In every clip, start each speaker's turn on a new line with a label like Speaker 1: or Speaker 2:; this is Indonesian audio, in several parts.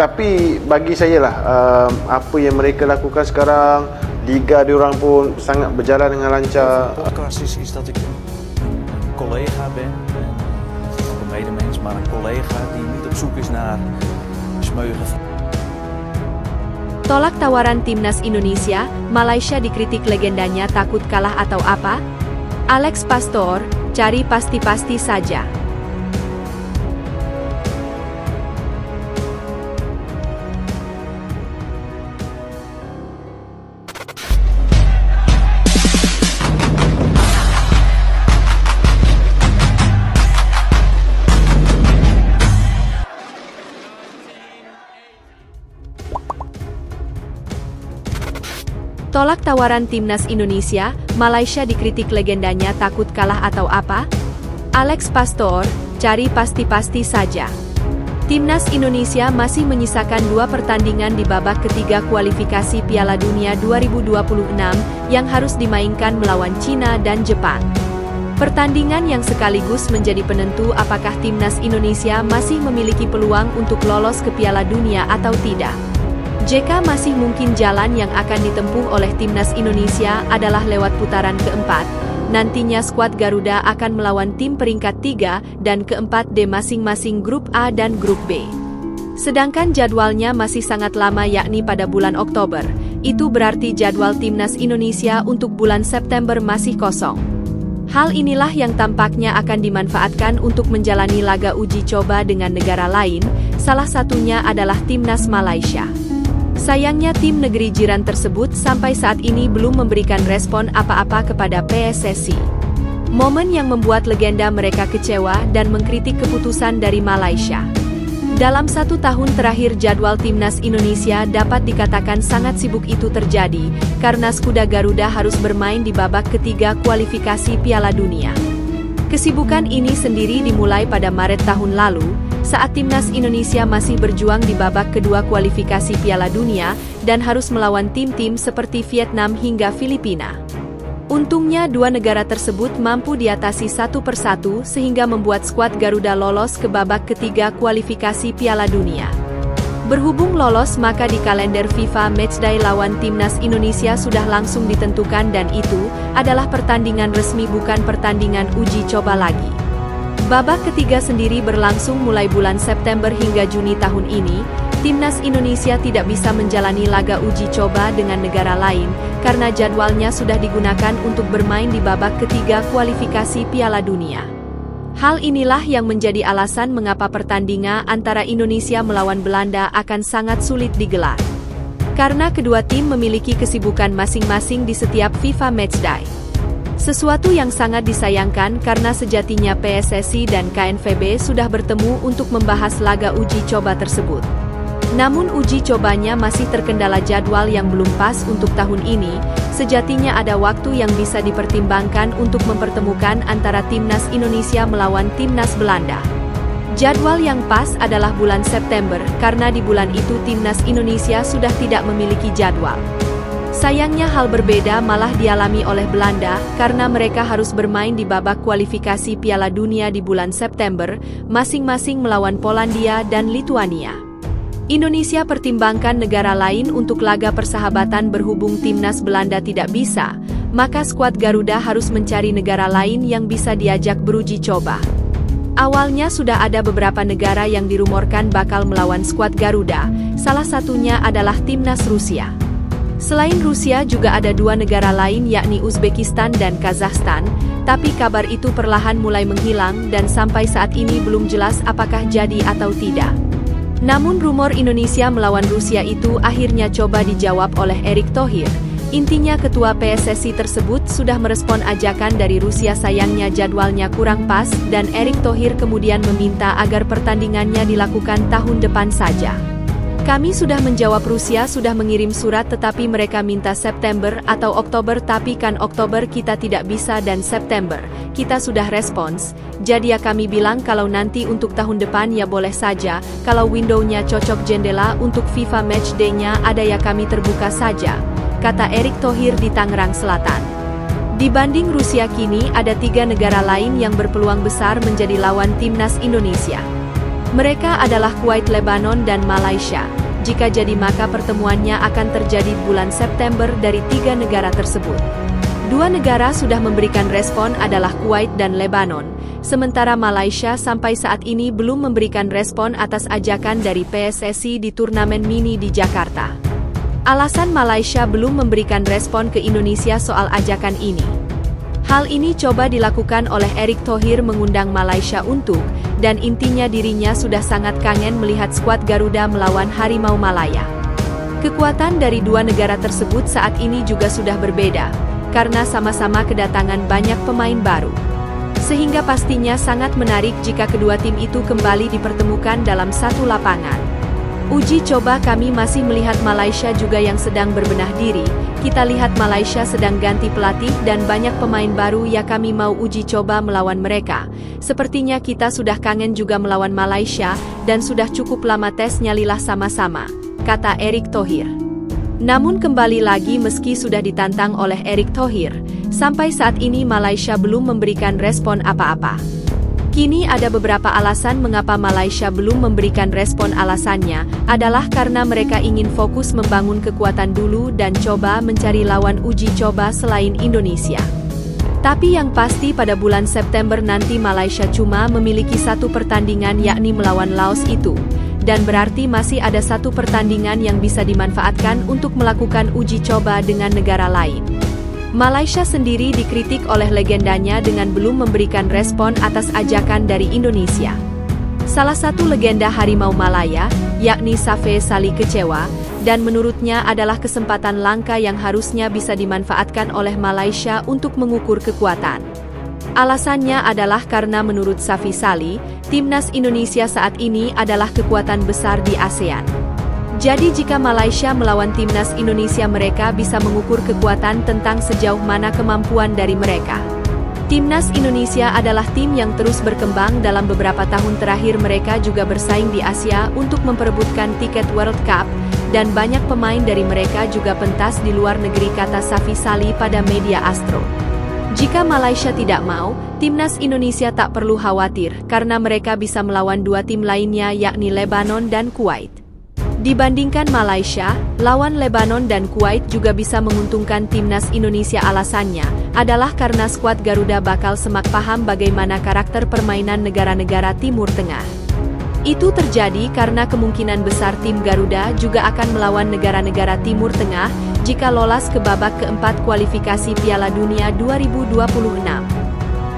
Speaker 1: Tapi bagi saya lah, apa yang mereka lakukan sekarang, liga diorang pun sangat berjalan dengan lancar.
Speaker 2: Podcast is dat ik een collega ben, ook een medemens, maar een collega die niet op zoek is naar smeugen.
Speaker 3: Tolak tawaran timnas Indonesia, Malaysia dikritik legendanya takut kalah atau apa? Alex Pastor, cari pasti-pasti saja. Tolak tawaran timnas Indonesia, Malaysia dikritik legendanya takut kalah atau apa? Alex Pastor, cari pasti-pasti saja. Timnas Indonesia masih menyisakan 2 pertandingan di babak ketiga kualifikasi Piala Dunia 2026 yang harus dimainkan melawan Cina dan Jepang. Pertandingan yang sekaligus menjadi penentu apakah timnas Indonesia masih memiliki peluang untuk lolos ke Piala Dunia atau tidak. Jika masih mungkin jalan yang akan ditempuh oleh timnas Indonesia adalah lewat putaran keempat, nantinya skuad Garuda akan melawan tim peringkat 3 dan keempat di masing-masing grup A dan grup B. Sedangkan jadwalnya masih sangat lama yakni pada bulan Oktober, itu berarti jadwal timnas Indonesia untuk bulan September masih kosong. Hal inilah yang tampaknya akan dimanfaatkan untuk menjalani laga uji coba dengan negara lain, salah satunya adalah timnas Malaysia. Sayangnya tim negeri jiran tersebut sampai saat ini belum memberikan respon apa-apa kepada PSSI. Momen yang membuat legenda mereka kecewa dan mengkritik keputusan dari Malaysia. Dalam 1 tahun terakhir jadwal timnas Indonesia dapat dikatakan sangat sibuk itu terjadi, karena skuad Garuda harus bermain di babak ketiga kualifikasi Piala Dunia. Kesibukan ini sendiri dimulai pada Maret tahun lalu, saat timnas Indonesia masih berjuang di babak kedua kualifikasi Piala Dunia dan harus melawan tim-tim seperti Vietnam hingga Filipina. Untungnya 2 negara tersebut mampu diatasi satu persatu sehingga membuat skuad Garuda lolos ke babak ketiga kualifikasi Piala Dunia. Berhubung lolos maka di kalender FIFA Matchday lawan timnas Indonesia sudah langsung ditentukan dan itu adalah pertandingan resmi bukan pertandingan uji coba lagi. Babak ketiga sendiri berlangsung mulai bulan September hingga Juni tahun ini. Timnas Indonesia tidak bisa menjalani laga uji coba dengan negara lain, karena jadwalnya sudah digunakan untuk bermain di babak ketiga kualifikasi Piala Dunia. Hal inilah yang menjadi alasan mengapa pertandingan antara Indonesia melawan Belanda akan sangat sulit digelar. Karena kedua tim memiliki kesibukan masing-masing di setiap FIFA Matchday. Sesuatu yang sangat disayangkan karena sejatinya PSSI dan KNVB sudah bertemu untuk membahas laga uji coba tersebut. Namun uji cobanya masih terkendala jadwal yang belum pas untuk tahun ini, sejatinya ada waktu yang bisa dipertimbangkan untuk mempertemukan antara timnas Indonesia melawan timnas Belanda. Jadwal yang pas adalah bulan September, karena di bulan itu timnas Indonesia sudah tidak memiliki jadwal. Sayangnya hal berbeda malah dialami oleh Belanda, karena mereka harus bermain di babak kualifikasi Piala Dunia di bulan September, masing-masing melawan Polandia dan Lituania. Indonesia pertimbangkan negara lain untuk laga persahabatan berhubung timnas Belanda tidak bisa, maka skuad Garuda harus mencari negara lain yang bisa diajak beruji coba. Awalnya sudah ada beberapa negara yang dirumorkan bakal melawan skuad Garuda, salah satunya adalah timnas Rusia. Selain Rusia juga ada 2 negara lain yakni Uzbekistan dan Kazakhstan, tapi kabar itu perlahan mulai menghilang dan sampai saat ini belum jelas apakah jadi atau tidak. Namun rumor Indonesia melawan Rusia itu akhirnya coba dijawab oleh Erick Thohir. Intinya ketua PSSI tersebut sudah merespon ajakan dari Rusia, sayangnya jadwalnya kurang pas dan Erick Thohir kemudian meminta agar pertandingannya dilakukan tahun depan saja. Kami sudah menjawab, Rusia sudah mengirim surat tetapi mereka minta September atau Oktober, tapi kan Oktober kita tidak bisa dan September kita sudah respons. Jadi ya kami bilang kalau nanti untuk tahun depan ya boleh saja, kalau window-nya cocok jendela untuk FIFA Matchday-nya ada ya kami terbuka saja, kata Erick Thohir di Tangerang Selatan. Dibanding Rusia kini ada 3 negara lain yang berpeluang besar menjadi lawan timnas Indonesia. Mereka adalah Kuwait, Lebanon, dan Malaysia. Jika jadi maka pertemuannya akan terjadi bulan September dari 3 negara tersebut. 2 negara sudah memberikan respon adalah Kuwait dan Lebanon, sementara Malaysia sampai saat ini belum memberikan respon atas ajakan dari PSSI di turnamen mini di Jakarta. Alasan Malaysia belum memberikan respon ke Indonesia soal ajakan ini. Hal ini coba dilakukan oleh Erick Thohir mengundang Malaysia untuk, dan intinya dirinya sudah sangat kangen melihat skuad Garuda melawan Harimau Malaya. Kekuatan dari 2 negara tersebut saat ini juga sudah berbeda, karena sama-sama kedatangan banyak pemain baru. Sehingga pastinya sangat menarik jika kedua tim itu kembali dipertemukan dalam satu lapangan. Uji coba kami masih melihat Malaysia juga yang sedang berbenah diri. Kita lihat Malaysia sedang ganti pelatih dan banyak pemain baru ya kami mau uji coba melawan mereka. Sepertinya kita sudah kangen juga melawan Malaysia dan sudah cukup lama tes nyalilah sama-sama, kata Erick Thohir. Namun kembali lagi meski sudah ditantang oleh Erick Thohir, sampai saat ini Malaysia belum memberikan respon apa-apa. Kini ada beberapa alasan mengapa Malaysia belum memberikan respon. Alasannya adalah karena mereka ingin fokus membangun kekuatan dulu dan coba mencari lawan uji coba selain Indonesia. Tapi yang pasti pada bulan September nanti Malaysia cuma memiliki 1 pertandingan yakni melawan Laos itu. Dan berarti masih ada 1 pertandingan yang bisa dimanfaatkan untuk melakukan uji coba dengan negara lain. Malaysia sendiri dikritik oleh legendanya dengan belum memberikan respon atas ajakan dari Indonesia. Salah satu legenda Harimau Malaya, yakni Safe Sali kecewa, dan menurutnya adalah kesempatan langka yang harusnya bisa dimanfaatkan oleh Malaysia untuk mengukur kekuatan. Alasannya adalah karena menurut Safi Sali, timnas Indonesia saat ini adalah kekuatan besar di ASEAN. Jadi jika Malaysia melawan timnas Indonesia mereka bisa mengukur kekuatan tentang sejauh mana kemampuan dari mereka. Timnas Indonesia adalah tim yang terus berkembang dalam beberapa tahun terakhir mereka juga bersaing di Asia untuk memperebutkan tiket World Cup, dan banyak pemain dari mereka juga pentas di luar negeri kata Safi Sali pada media Astro. Jika Malaysia tidak mau, timnas Indonesia tak perlu khawatir karena mereka bisa melawan 2 tim lainnya yakni Lebanon dan Kuwait. Dibandingkan Malaysia, lawan Lebanon dan Kuwait juga bisa menguntungkan timnas Indonesia. Alasannya adalah karena skuad Garuda bakal semak paham bagaimana karakter permainan negara-negara Timur Tengah. Itu terjadi karena kemungkinan besar tim Garuda juga akan melawan negara-negara Timur Tengah jika lolos ke babak keempat kualifikasi Piala Dunia 2026.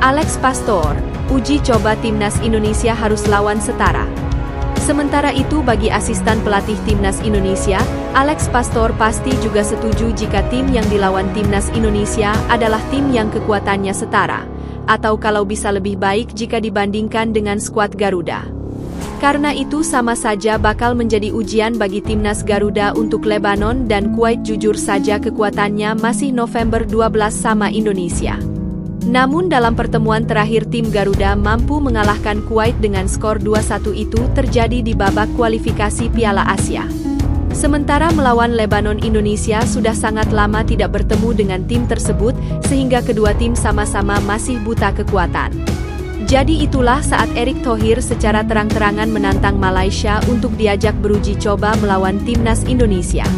Speaker 3: Alex Pastor, uji coba timnas Indonesia harus lawan setara. Sementara itu bagi asisten pelatih timnas Indonesia, Alex Pastor pasti juga setuju jika tim yang dilawan timnas Indonesia adalah tim yang kekuatannya setara, atau kalau bisa lebih baik jika dibandingkan dengan skuad Garuda. Karena itu sama saja bakal menjadi ujian bagi timnas Garuda untuk Lebanon dan Kuwait. Jujur saja kekuatannya masih November 12 sama Indonesia. Namun dalam pertemuan terakhir tim Garuda mampu mengalahkan Kuwait dengan skor 2-1 itu terjadi di babak kualifikasi Piala Asia. Sementara melawan Lebanon Indonesia sudah sangat lama tidak bertemu dengan tim tersebut sehingga kedua tim sama-sama masih buta kekuatan. Jadi itulah saat Erick Thohir secara terang-terangan menantang Malaysia untuk diajak beruji coba melawan timnas Indonesia.